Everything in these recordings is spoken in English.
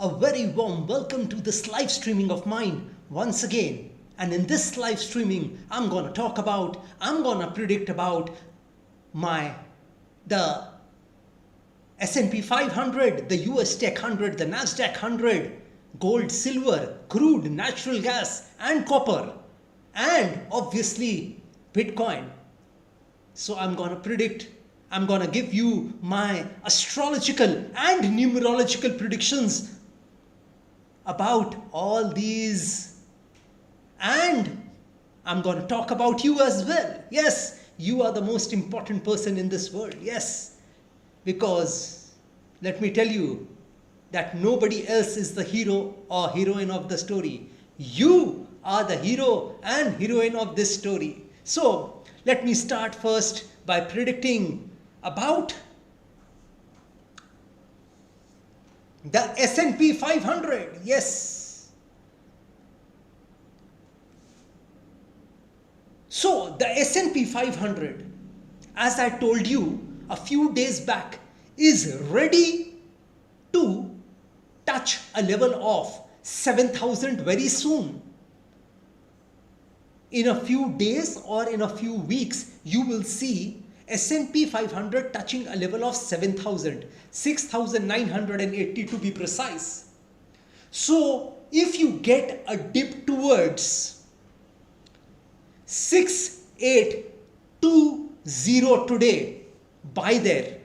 A very warm welcome to this live streaming of mine once again. And in this live streaming, I'm going to predict about the S&P 500, the US Tech 100, the Nasdaq 100, gold, silver, crude, natural gas, and copper, and obviously Bitcoin. So I'm going to give you my astrological and numerological predictions about all these, and I'm going to talk about you as well. Yes, you are the most important person in this world. Yes, because let me tell you that nobody else is the hero or heroine of the story. You are the hero and heroine of this story. So let me start first by predicting about the S&P 500. Yes. So the S&P 500, as I told you a few days back, is ready to touch a level of 7,000 very soon. In a few days or in a few weeks, you will see S&P 500 touching a level of 7,000, 6,980 to be precise. So if you get a dip towards 6,820 today, buy there.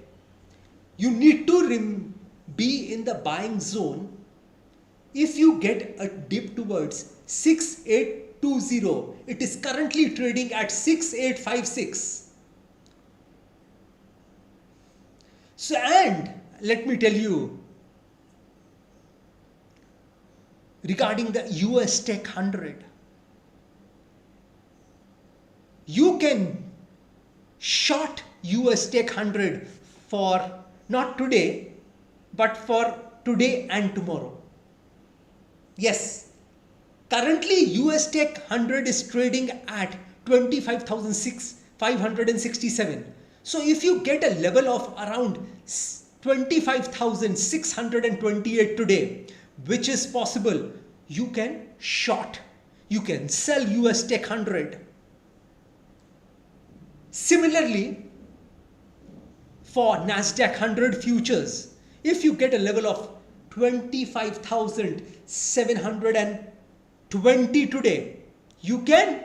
You need to be in the buying zone. If you get a dip towards 6,820, it is currently trading at 6,856. So, and let me tell you regarding the US Tech 100, you can short US Tech 100 for not today, but for today and tomorrow. Yes, currently US Tech 100 is trading at 25,567. So if you get a level of around 25,628 today, which is possible, you can short, you can sell US Tech 100. Similarly, for Nasdaq 100 futures, if you get a level of 25,720 today, you can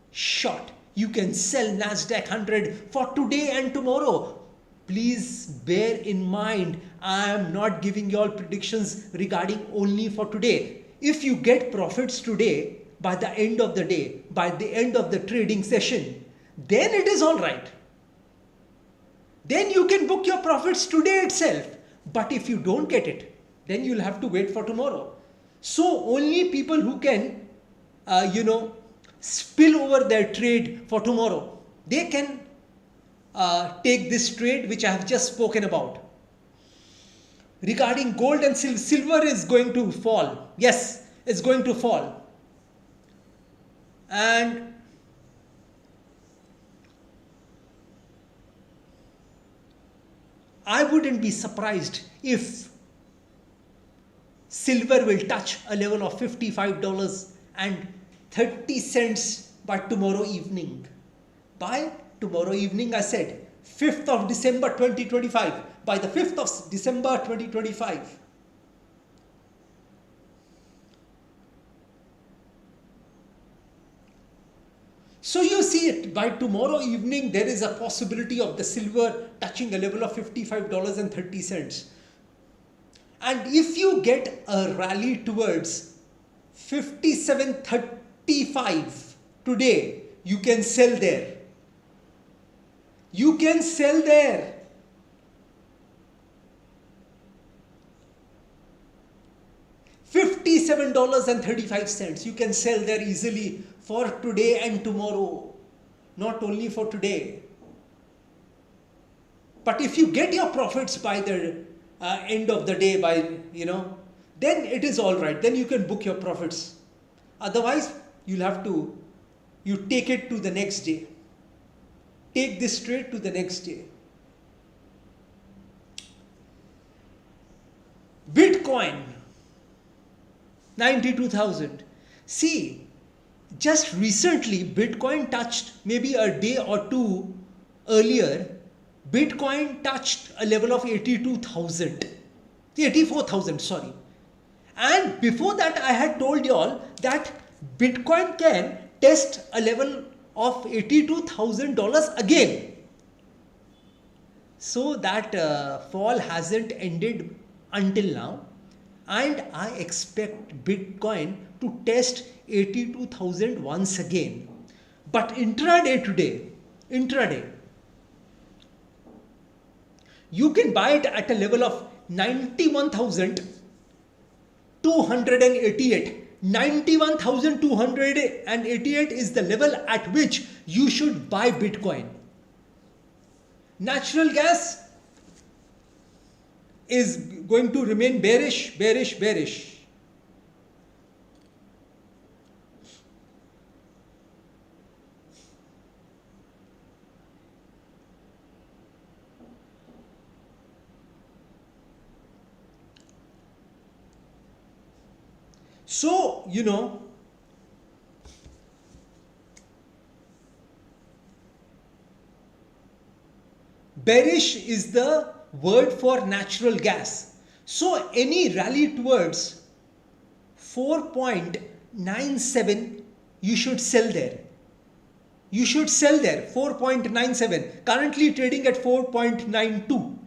short, you can sell Nasdaq 100 for today and tomorrow. Please bear in mind, I am not giving you all predictions regarding only for today. If you get profits today, by the end of the day, by the end of the trading session, then it is all right. Then you can book your profits today itself. But if you don't get it, then you'll have to wait for tomorrow. So only people who can, spill over their trade for tomorrow, they can take this trade which I have just spoken about. Regarding gold and silver is going to fall. Yes, it's going to fall. And I wouldn't be surprised if silver will touch a level of $55.30 by tomorrow evening. By tomorrow evening, I said 5th of December 2025. By the 5th of December 2025. So you see it, by tomorrow evening, there is a possibility of the silver touching a level of $55.30. And if you get a rally towards 57.35 today, you can sell there. You can sell there. $57.35. You can sell there easily for today and tomorrow, not only for today. But if you get your profits by the end of the day, then it is all right. Then you can book your profits. Otherwise, you take it to the next day. Take this trade to the next day. Bitcoin. 92,000. See, just recently Bitcoin touched, maybe a day or two earlier, Bitcoin touched a level of 82,000. 84,000, sorry. And before that I had told you all that Bitcoin can test a level of $82,000 again. So that fall hasn't ended until now, and I expect Bitcoin to test 82,000 once again. But intraday today, you can buy it at a level of 91,288. 91,288 is the level at which you should buy Bitcoin. Natural gas is going to remain bearish. So, bearish is the word for natural gas. So any rally towards 4.97, you should sell there. 4.97, currently trading at 4.92.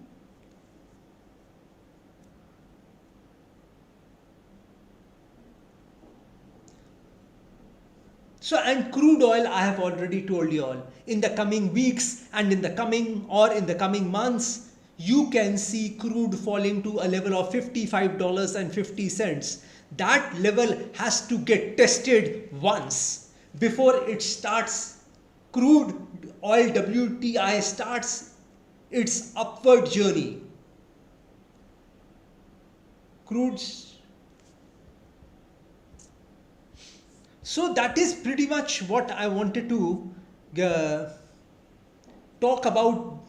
So, and crude oil, I have already told you all, in the coming weeks and in the coming months, you can see crude falling to a level of $55.50. That level has to get tested once before it starts, crude oil WTI starts its upward journey. So that is pretty much what I wanted to talk about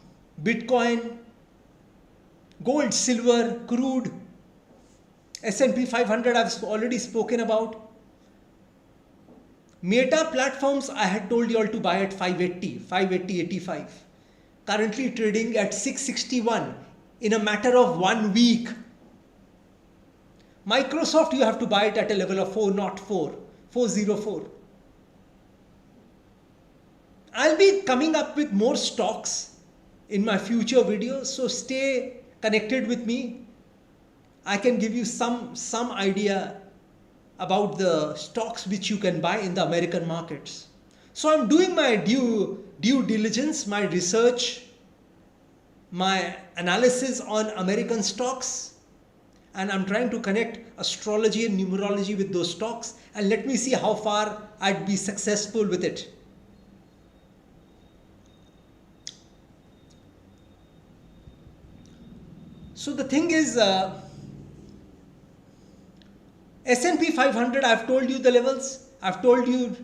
Bitcoin, gold, silver, crude, S&P 500 I've already spoken about. Meta platforms I had told you all to buy at 580.85. Currently trading at 661 in a matter of 1 week. Microsoft, you have to buy it at a level of 404. I'll be coming up with more stocks in my future videos, so stay connected with me. I can give you some idea about the stocks which you can buy in the American markets. So I'm doing my due diligence, my research, my analysis on American stocks, and I'm trying to connect astrology and numerology with those stocks, and let me see how far I'd be successful with it. So the thing is, S&P 500, I've told you the levels. I've told you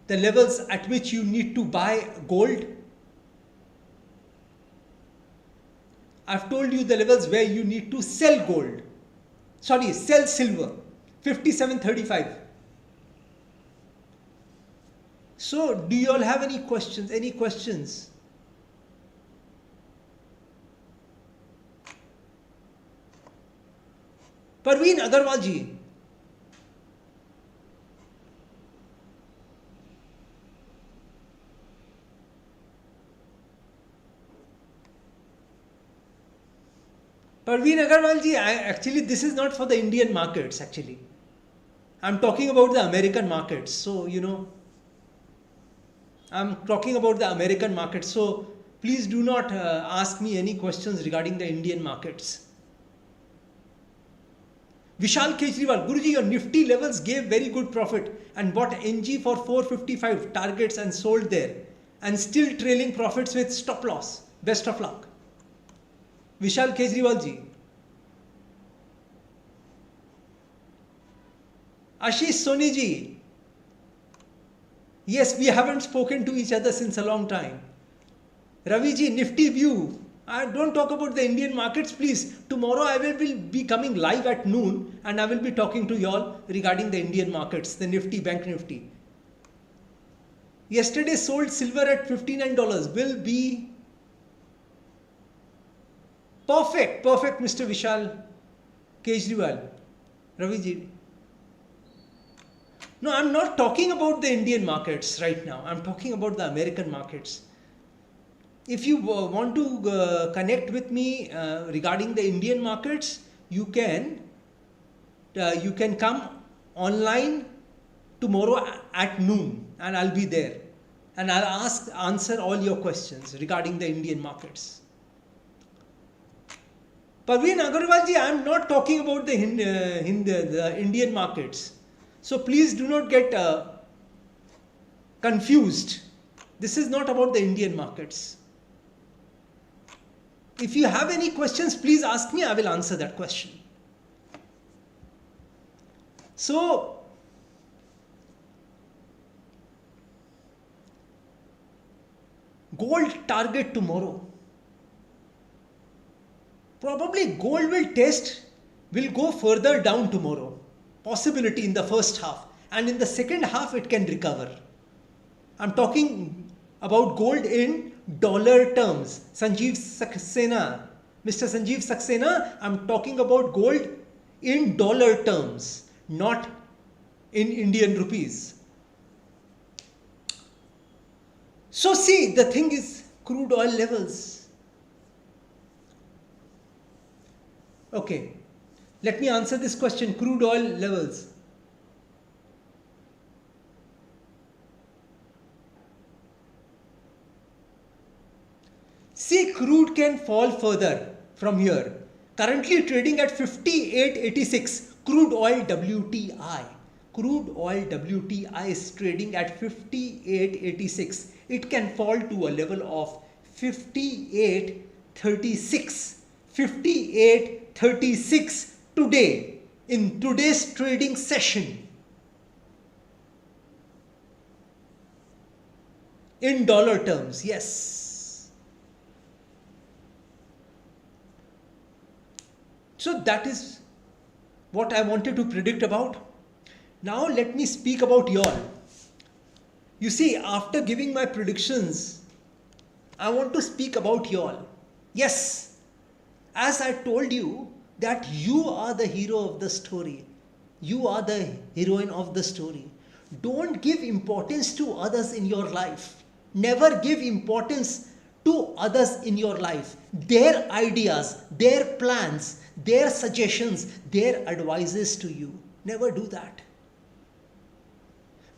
the levels at which you need to buy gold. I've told you the levels where you need to sell gold. Sorry, sell silver. 57.35. So, do you all have any questions? Parveen Agarwal ji. Parveen Agarwal ji, actually this is not for the Indian markets actually. I'm talking about the American markets. So, I'm talking about the American markets. So, please do not ask me any questions regarding the Indian markets. Vishal Kejriwal, Guruji, your Nifty levels gave very good profit and bought NG for 455 targets and sold there and still trailing profits with stop loss. Best of luck. Vishal Kejriwal ji. Aashish Soni ji. Yes, we haven't spoken to each other since a long time. Ravi ji, Nifty view. I don't talk about the Indian markets, please. Tomorrow I will be coming live at noon and I will be talking to y'all regarding the Indian markets, the Nifty, Bank Nifty. Yesterday sold silver at $59 will be perfect, Mr. Vishal Kejriwal. Raviji. No, I'm not talking about the Indian markets right now. I'm talking about the American markets. If you want to connect with me regarding the Indian markets, you can come online tomorrow at noon and I'll be there and I'll answer all your questions regarding the Indian markets. Parveen Agarwalji, I'm not talking about the Indian markets. So please do not get confused. This is not about the Indian markets. If you have any questions, please ask me. I will answer that question. So, gold target tomorrow. Probably gold will go further down tomorrow. Possibility in the first half. And in the second half, it can recover. I'm talking about gold in dollar terms. Sanjeev Saxena, Mr. Sanjeev Saxena, I'm talking about gold in dollar terms, not in Indian rupees. So see, the thing is crude oil levels. Okay, let me answer this question. Crude oil levels. See, crude can fall further from here. Currently trading at 58.86. Crude oil WTI. Crude oil WTI is trading at 58.86. It can fall to a level of 58.36. 58.36 today in today's trading session. In dollar terms, yes. So that is what I wanted to predict about. Now let me speak about y'all. You see, after giving my predictions, I want to speak about y'all. Yes, as I told you that you are the hero of the story. You are the heroine of the story. Don't give importance to others in your life. Never give importance to others in your life. Their ideas, their plans, their suggestions, their advices to you. Never do that.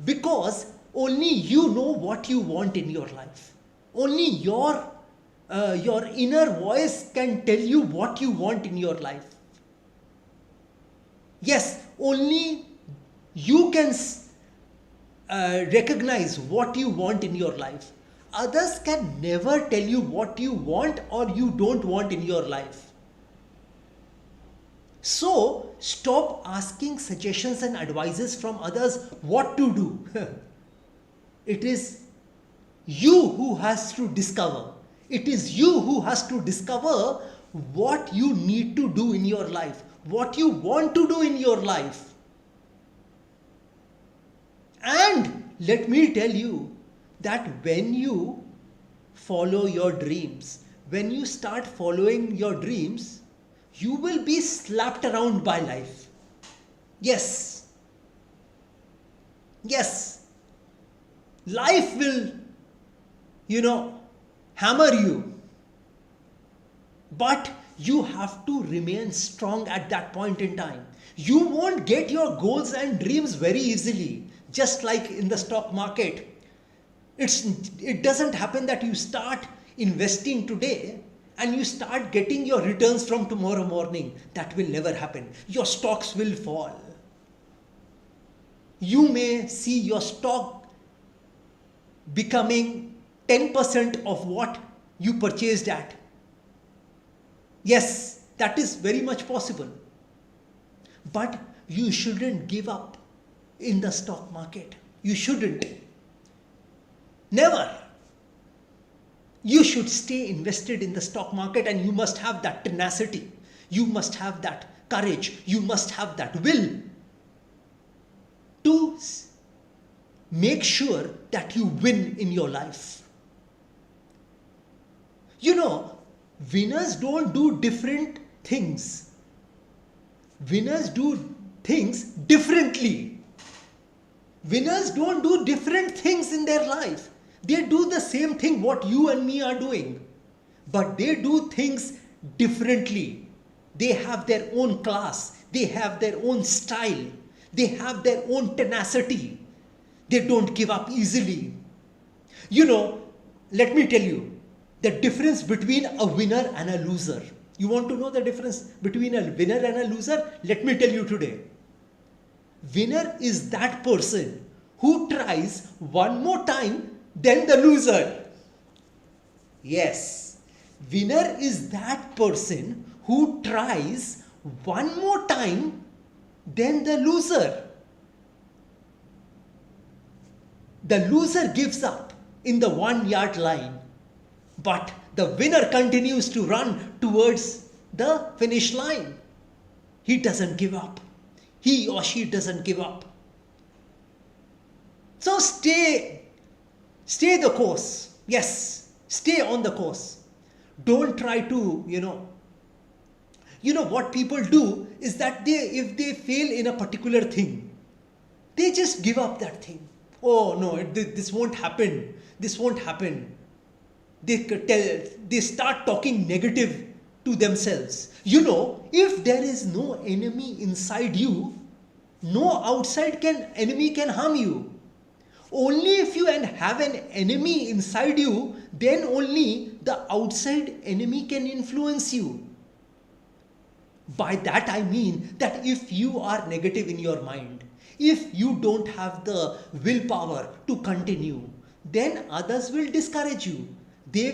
Because only you know what you want in your life. Only your inner voice can tell you what you want in your life. Yes, only you can recognize what you want in your life. Others can never tell you what you want or you don't want in your life. So, stop asking suggestions and advices from others what to do. It is you who has to discover. It is you who has to discover what you need to do in your life, what you want to do in your life. And let me tell you that when you follow your dreams, when you start following your dreams, you will be slapped around by life. Yes. Yes. Life will, hammer you. But you have to remain strong at that point in time. You won't get your goals and dreams very easily. Just like in the stock market. It doesn't happen that you start investing today and you start getting your returns from tomorrow morning. That will never happen. Your stocks will fall. You may see your stock becoming 10% of what you purchased at. Yes, that is very much possible. But you shouldn't give up in the stock market. You shouldn't. Never. You should stay invested in the stock market, and you must have that tenacity. You must have that courage. You must have that will to make sure that you win in your life. You know, winners don't do different things. Winners do things differently. Winners don't do different things in their life. They do the same thing what you and me are doing. But they do things differently. They have their own class. They have their own style. They have their own tenacity. They don't give up easily. You know, let me tell you the difference between a winner and a loser. You want to know the difference between a winner and a loser? Let me tell you today. Winner is that person who tries one more time than the loser. Yes, winner is that person who tries one more time than the loser. The loser gives up in the 1 yard line, but the winner continues to run towards the finish line. He doesn't give up. He or she doesn't give up. So stay the course. Yes, stay on the course. Don't try to, what people do is that if they fail in a particular thing, they just give up that thing. Oh no, this won't happen. This won't happen. They start talking negative to themselves. If there is no enemy inside you, no outside enemy can harm you. Only if you have an enemy inside you, then only the outside enemy can influence you. By that I mean that if you are negative in your mind, if you don't have the willpower to continue, then others will discourage you. They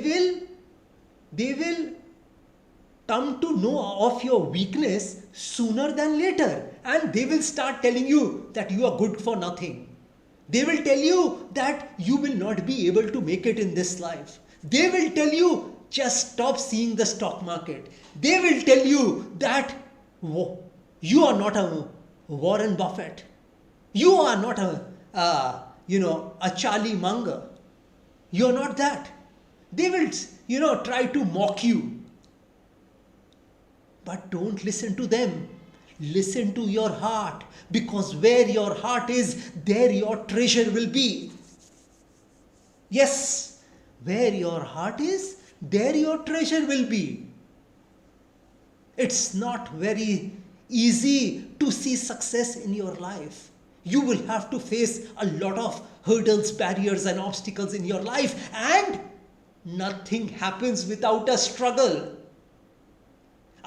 will come to know of your weakness sooner than later, and they will start telling you that you are good for nothing. They will tell you that you will not be able to make it in this life. They will tell you, just stop seeing the stock market. They will tell you that you are not a Warren Buffett. You are not a Charlie Munger. You are not that. They will, try to mock you. But don't listen to them. Listen to your heart, because where your heart is, there your treasure will be. Yes, where your heart is, there your treasure will be. It's not very easy to see success in your life. You will have to face a lot of hurdles, barriers, and obstacles in your life, and nothing happens without a struggle.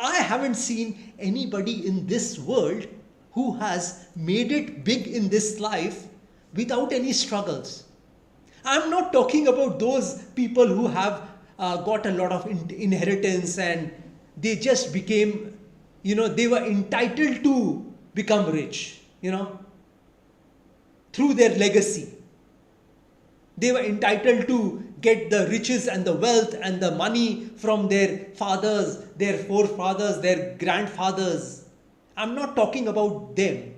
I haven't seen anybody in this world who has made it big in this life without any struggles. I'm not talking about those people who have got a lot of inheritance and they just became, they were entitled to become rich, through their legacy. They were entitled to get the riches and the wealth and the money from their fathers, their forefathers, their grandfathers. I'm not talking about them.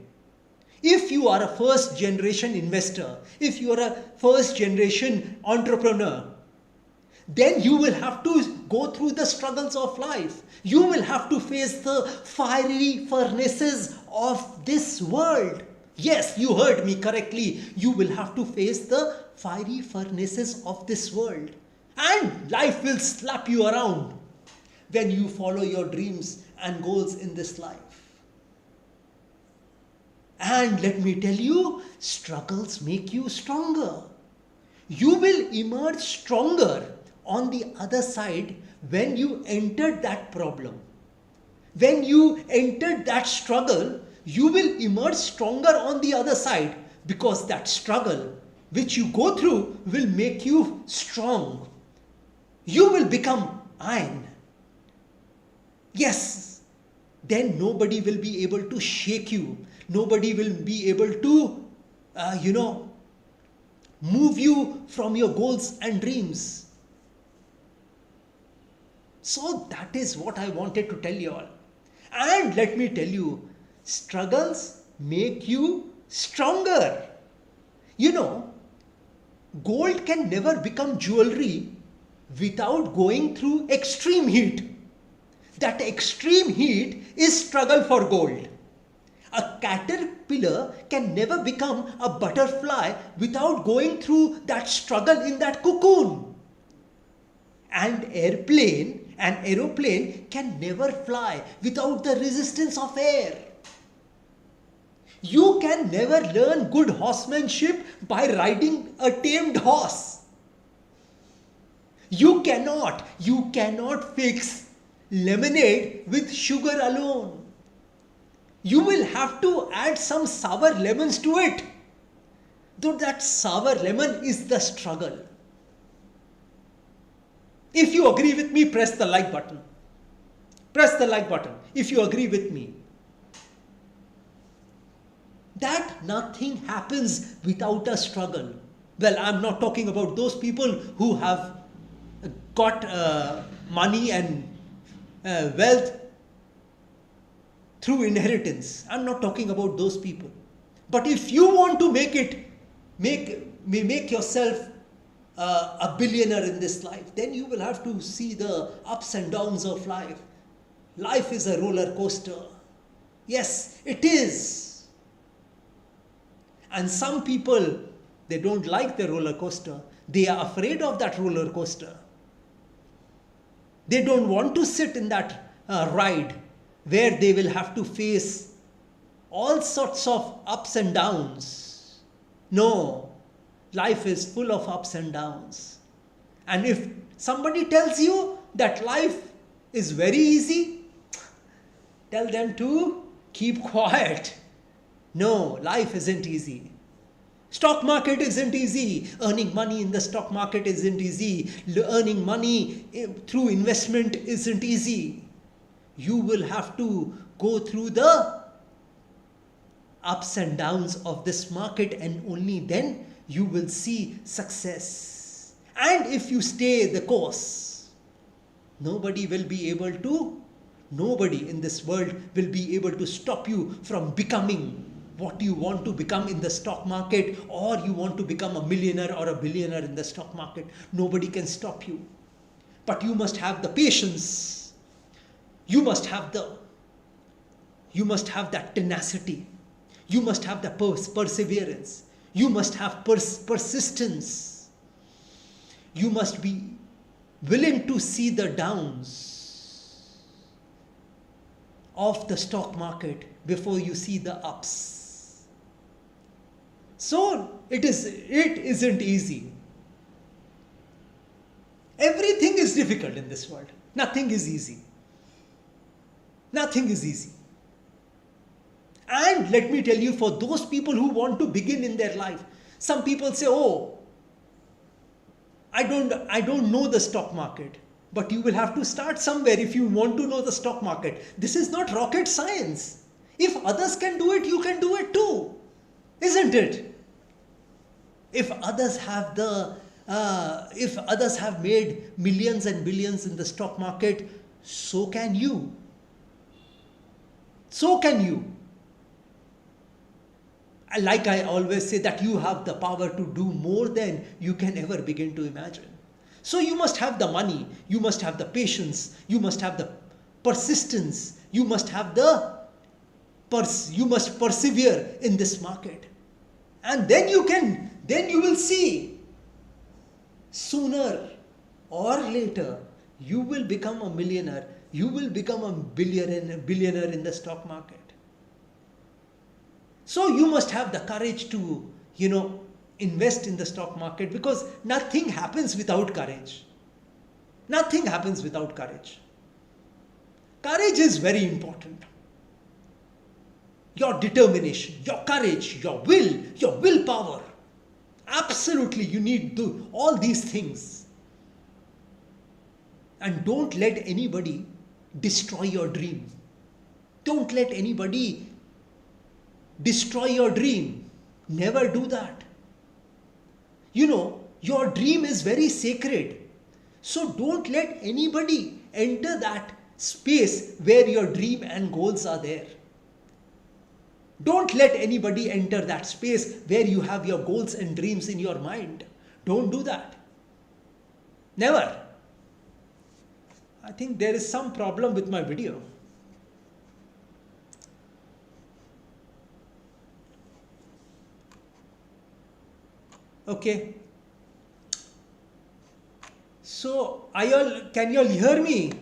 If you are a first generation investor, if you are a first generation entrepreneur, then you will have to go through the struggles of life. You will have to face the fiery furnaces of this world. Yes, you heard me correctly. You will have to face the fiery furnaces of this world. And life will slap you around when you follow your dreams and goals in this life. And let me tell you, struggles make you stronger. You will emerge stronger on the other side when you entered that problem. When you entered that struggle, you will emerge stronger on the other side, because that struggle which you go through will make you strong. You will become iron. Yes, then nobody will be able to shake you. Nobody will be able to, move you from your goals and dreams. So that is what I wanted to tell you all. And let me tell you, struggles make you stronger. You know, gold can never become jewelry without going through extreme heat. That extreme heat is struggle for gold. A caterpillar can never become a butterfly without going through that struggle in that cocoon. And an aeroplane can never fly without the resistance of air. You can never learn good horsemanship by riding a tamed horse. You cannot fix lemonade with sugar alone. You will have to add some sour lemons to it. Though that sour lemon is the struggle. If you agree with me, press the like button. Press the like button if you agree with me. That nothing happens without a struggle. Well, I'm not talking about those people who have got money and wealth through inheritance. I'm not talking about those people. But if you want to make yourself a billionaire in this life, then you will have to see the ups and downs of life. Life is a roller coaster. Yes, it is. And some people, they don't like the roller coaster. They are afraid of that roller coaster. They don't want to sit in that ride where they will have to face all sorts of ups and downs. No, life is full of ups and downs. And if somebody tells you that life is very easy, tell them to keep quiet. No, life isn't easy. Stock market isn't easy. Earning money in the stock market isn't easy. Earning money through investment isn't easy. You will have to go through the ups and downs of this market, and only then you will see success. And if you stay the course, nobody in this world will be able to stop you from becoming what you want to become in the stock market, or you want to become a millionaire or a billionaire in the stock market. Nobody can stop you. But you must have the patience. You must have that tenacity. You must have the perseverance. You must have persistence. You must be willing to see the downs of the stock market before you see the ups. So it isn't easy. Everything is difficult in this world. Nothing is easy. Nothing is easy. And let me tell you, for those people who want to begin in their life, some people say, oh, I don't know the stock market. But you will have to start somewhere if you want to know the stock market. This is not rocket science. If others can do it, you can do it too. Isn't it? If others have made millions and billions in the stock market, so can you. So can you. Like I always say, that you have the power to do more than you can ever begin to imagine. So you must have the money, you must have the patience, you must have the persistence, you must persevere in this market. And then you will see, sooner or later, you will become a millionaire, you will become a billionaire in the stock market. So you must have the courage to, invest in the stock market, because nothing happens without courage. Nothing happens without courage. Courage is very important. Your determination, your courage, your willpower. Absolutely, you need to do all these things. And don't let anybody destroy your dream. Don't let anybody destroy your dream. Never do that. Your dream is very sacred. So don't let anybody enter that space where your dream and goals are there. Don't let anybody enter that space where you have your goals and dreams in your mind. Don't do that. Never. I think there is some problem with my video. Okay. So, can you all hear me?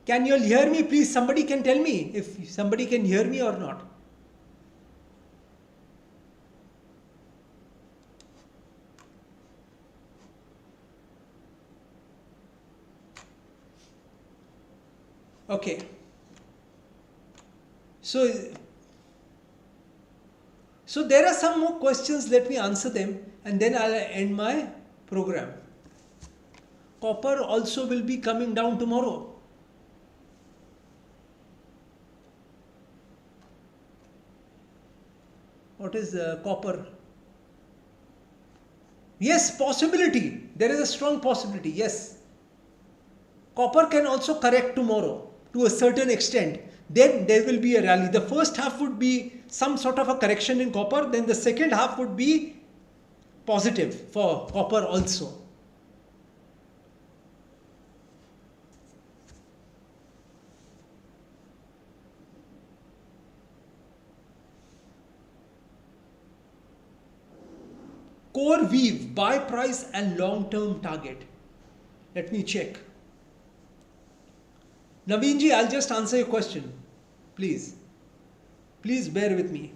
Can you all hear me? Please, somebody can tell me if somebody can hear me or not. Okay. So there are some more questions. Let me answer them and then I'll end my program. Copper also will be coming down tomorrow. What is copper? Yes, possibility. There is a strong possibility. Yes. Copper can also correct tomorrow to a certain extent. Then there will be a rally. The first half would be some sort of a correction in copper. Then the second half would be positive for copper also. Core weave, buy price and long-term target. Let me check. Naveenji, I'll just answer your question. Please. Please bear with me.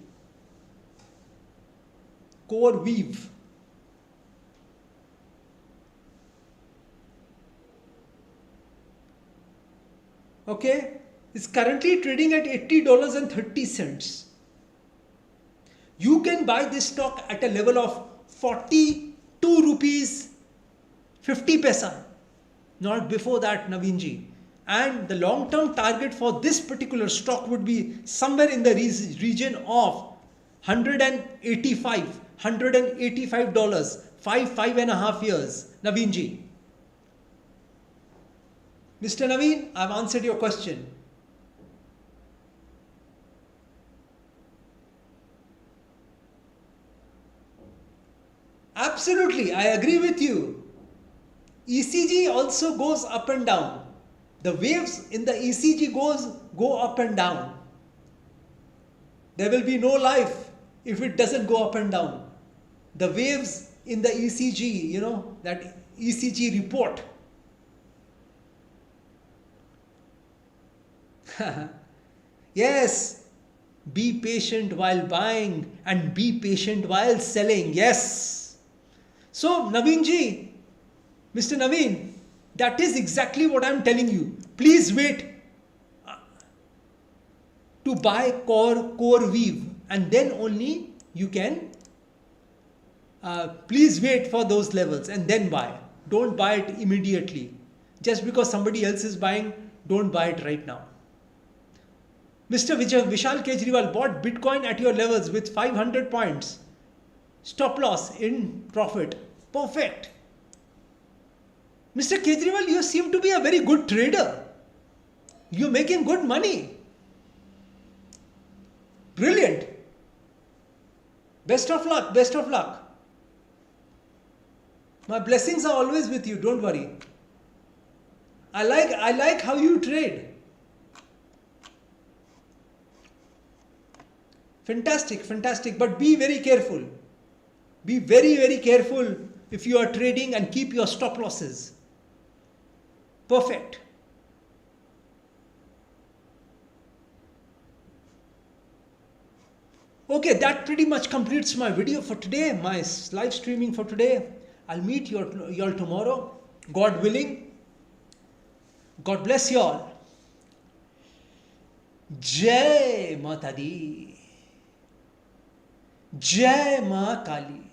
Core weave. Okay. It's currently trading at $80.30. You can buy this stock at a level of 42 rupees 50 paisa, not before that, Naveenji. And the long-term target for this particular stock would be somewhere in the region of $185, five and a half years, Naveenji. Mr. Naveen, I've answered your question. Absolutely, I agree with you. ECG also goes up and down. The waves in the ECG go up and down. There will be no life if it doesn't go up and down. The waves in the ECG, that ECG report. Yes, be patient while buying and be patient while selling. Yes. So, Naveenji, Mr. Naveen, that is exactly what I'm telling you. Please wait to buy core weave and then only you can, please wait for those levels and then buy. Don't buy it immediately. Just because somebody else is buying, don't buy it right now. Mr. Vishal Kejriwal bought Bitcoin at your levels with 500 points. Stop loss in profit. Perfect. Mr. Kejriwal, you seem to be a very good trader. You're making good money. Brilliant. Best of luck. Best of luck. My blessings are always with you. Don't worry. I like how you trade. Fantastic, fantastic. But be very careful. Be very, very careful if you are trading and keep your stop losses. Perfect. Okay, that pretty much completes my video for today, my live streaming for today. I'll meet you all tomorrow, God willing. God bless you all. Jai Mata Di. Jai Ma Kali.